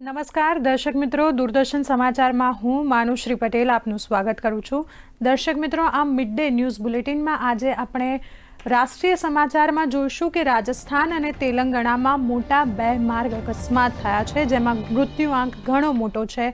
નમસ્કાર દર્શક મિત્રો, દૂરદર્શન સમાચારમાં હું માનુશ્રી પટેલ આપનું સ્વાગત કરું છું। દર્શક મિત્રો, આ મિડ ડે ન્યૂઝ બુલેટિનમાં આજે આપણે રાષ્ટ્રીય સમાચારમાં જોઈશું કે રાજસ્થાન અને તેલંગાણામાં મોટા બે માર્ગ અકસ્માત થયા છે, જેમાં મૃત્યુઆંક ઘણો મોટો છે।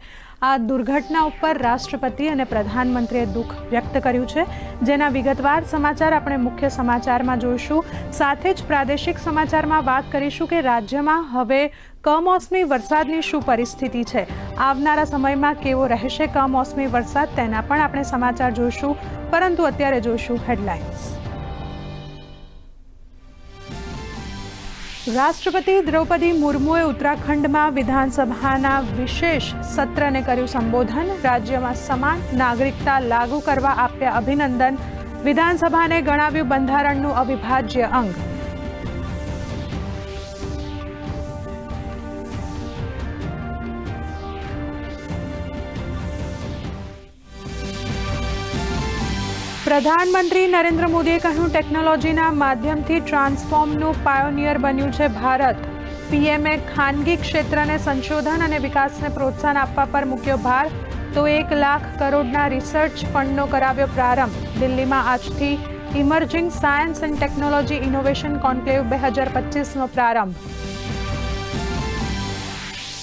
આ દુર્ઘટના ઉપર રાષ્ટ્રપતિ અને પ્રધાનમંત્રીએ દુઃખ વ્યક્ત કર્યું છે, જેના વિગતવાર સમાચાર આપણે મુખ્ય સમાચારમાં જોઈશું। સાથે જ પ્રાદેશિક સમાચારમાં વાત કરીશું કે રાજ્યમાં હવે કમોસમી વરસાદની શું પરિસ્થિતિ છે, આવનારા સમયમાં કેવો રહેશે કમોસમી વરસાદ, તેના પણ આપણે સમાચાર જોઈશું। પરંતુ અત્યારે જોઈશું હેડલાઇન્સ। રાષ્ટ્રપતિ દ્રૌપદી મુર્મુએ ઉત્તરાખંડમાં વિધાનસભાના વિશેષ સત્રને કર્યું સંબોધન। રાજ્યમાં સમાન નાગરિકતા લાગુ કરવા આપ્યા અભિનંદન। વિધાનસભાને ગણાવ્યું બંધારણનું અવિભાજ્ય અંગ। પ્રધાનમંત્રી નરેન્દ્ર મોદીએ કહ્યું, ટેકનોલોજીના માધ્યમથી ટ્રાન્સફોર્મનું પાયોનિયર બન્યું છે ભારત। પીએમએ ખાનગી ક્ષેત્રને સંશોધન અને વિકાસને પ્રોત્સાહન આપવા પર મૂક્યો ભાર, તો 1 લાખ કરોડના રિસર્ચ ફંડનો કરાવ્યો પ્રારંભ। દિલ્હીમાં આજથી emerging science and technology innovation conclave 2025નો પ્રારંભ।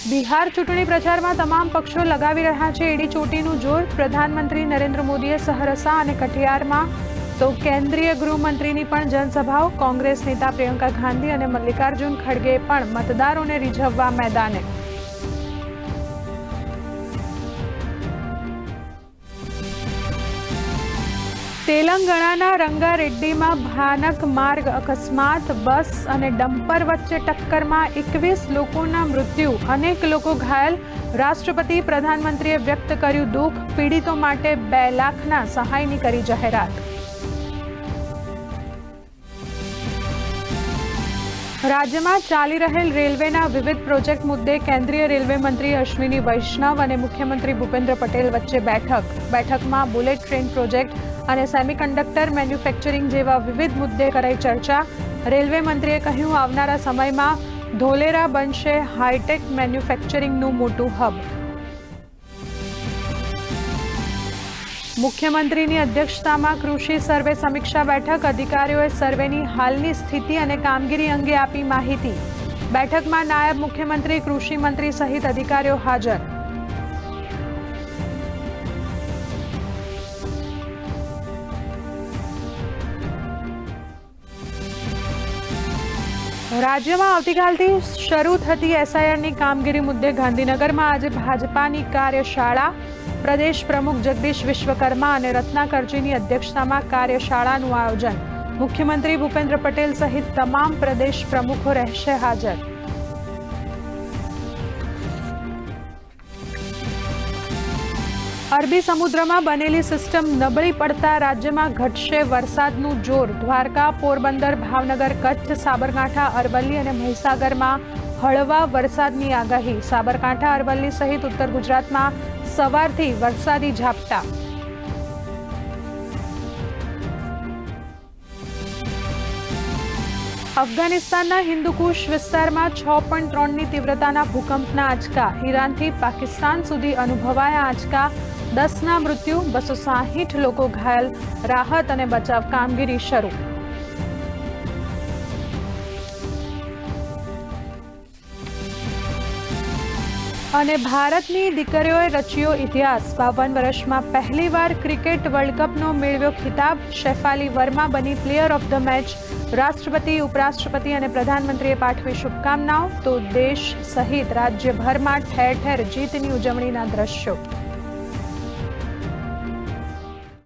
બિહાર ચૂંટણી પ્રચારમાં તમામ પક્ષો લગાવી રહ્યા છે એડી ચોટીનું જોર। પ્રધાનમંત્રી નરેન્દ્ર મોદીએ સહરસા અને કઠિયારમાં, તો કેન્દ્રીય ગૃહમંત્રીની પણ જનસભાઓ। કોંગ્રેસ નેતા પ્રિયંકા ગાંધી અને મલ્લિકાર્જુન ખડગે પણ મતદારોને રીઝવવા મેદાને। તેલંગાણાના રંગારેડ્ડીમાં ભયાનક માર્ગ અકસ્માત। બસ અને ડમ્પર વચ્ચે ટક્કરમાં 21 લોકોના મૃત્યુ, અનેક લોકો ઘાયલ। રાષ્ટ્રપતિ પ્રધાનમંત્રીએ વ્યક્ત કર્યું દુઃખ। પીડિતો માટે 2 લાખના સહાયની કરી જાહેરાત। રાજ્યમાં ચાલી રહેલ રેલવેના વિવિધ પ્રોજેક્ટ મુદ્દે કેન્દ્રીય રેલવે મંત્રી અશ્વિની વૈષ્ણવ અને મુખ્યમંત્રી ભૂપેન્દ્ર પટેલ વચ્ચે બેઠકમાં બુલેટ ટ્રેન પ્રોજેક્ટ અને સેમિકન્ડક્ટર મેન્યુફેક્ચરિંગ જેવા વિવિધ મુદ્દે કરાઈ ચર્ચા। રેલવે મંત્રીએ કહ્યું, આવનારા સમયમાં ધોલેરા બનશે હાઈટેક મેન્યુફેક્ચરિંગનું મોટું હબ। મુખ્યમંત્રીની અધ્યક્ષતામાં કૃષિ સર્વે સમીક્ષા બેઠક। અધિકારીઓએ સર્વેની હાલની સ્થિતિ અને કામગીરી અંગે આપી માહિતી। બેઠકમાં નાયબ મુખ્યમંત્રી, કૃષિ મંત્રી સહિત અધિકારીઓ હાજર। રાજ્યમાં આવતીકાલથી શરૂ થતી એસઆઈઆરની કામગીરી મુદ્દે ગાંધીનગરમાં આજે ભાજપાની કાર્યશાળા। પ્રદેશ પ્રમુખ જગદીશ વિશ્વકર્મા અને રત્નાકરજીની અધ્યક્ષતામાં કાર્યશાળાનું આયોજન। મુખ્યમંત્રી ભૂપેન્દ્ર પટેલ સહિત તમામ પ્રદેશ પ્રમુખો રહેશે હાજર। અરબી સમુદ્રમાં બનેલી સિસ્ટમ નબળી પડતા રાજ્યમાં ઘટશે વરસાદનું જોર। દ્વારકા, પોરબંદર, ભાવનગર, કચ્છ, સાબરકાંઠા, અરવલ્લી અને મહીસાગરમાં હળવા વરસાદની આગાહી। સાબરકાંઠા, અરવલ્લી સહિત ઉત્તર ગુજરાતમાં સવારથી વરસાદી ઝાપટા। અફઘાનિસ્તાનના હિન્દુકુશ વિસ્તારમાં 6.3ની તીવ્રતાના ભૂકંપના આંચકા। ઈરાનથી પાકિસ્તાન સુધી અનુભવાયા આંચકા। 10ના મૃત્યુ, 260 લોકો ઘાયલ। રાહત અને બચાવ કામગીરી શરૂ। અને ભારતની દીકરીઓએ રચ્યો ઇતિહાસ। 52 વર્ષમાં પહેલીવાર ક્રિકેટ વર્લ્ડ કપનો મેળવ્યો ખિતાબ। શેફાલી વર્મા બની પ્લેયર ઓફ ધ મેચ। રાષ્ટ્રપતિ, ઉપરાષ્ટ્રપતિ અને પ્રધાનમંત્રીએ પાઠવી શુભકામનાઓ। તો દેશ સહિત રાજ્યભરમાં ઠેર ઠેર જીતની ઉજવણીના દ્રશ્યો।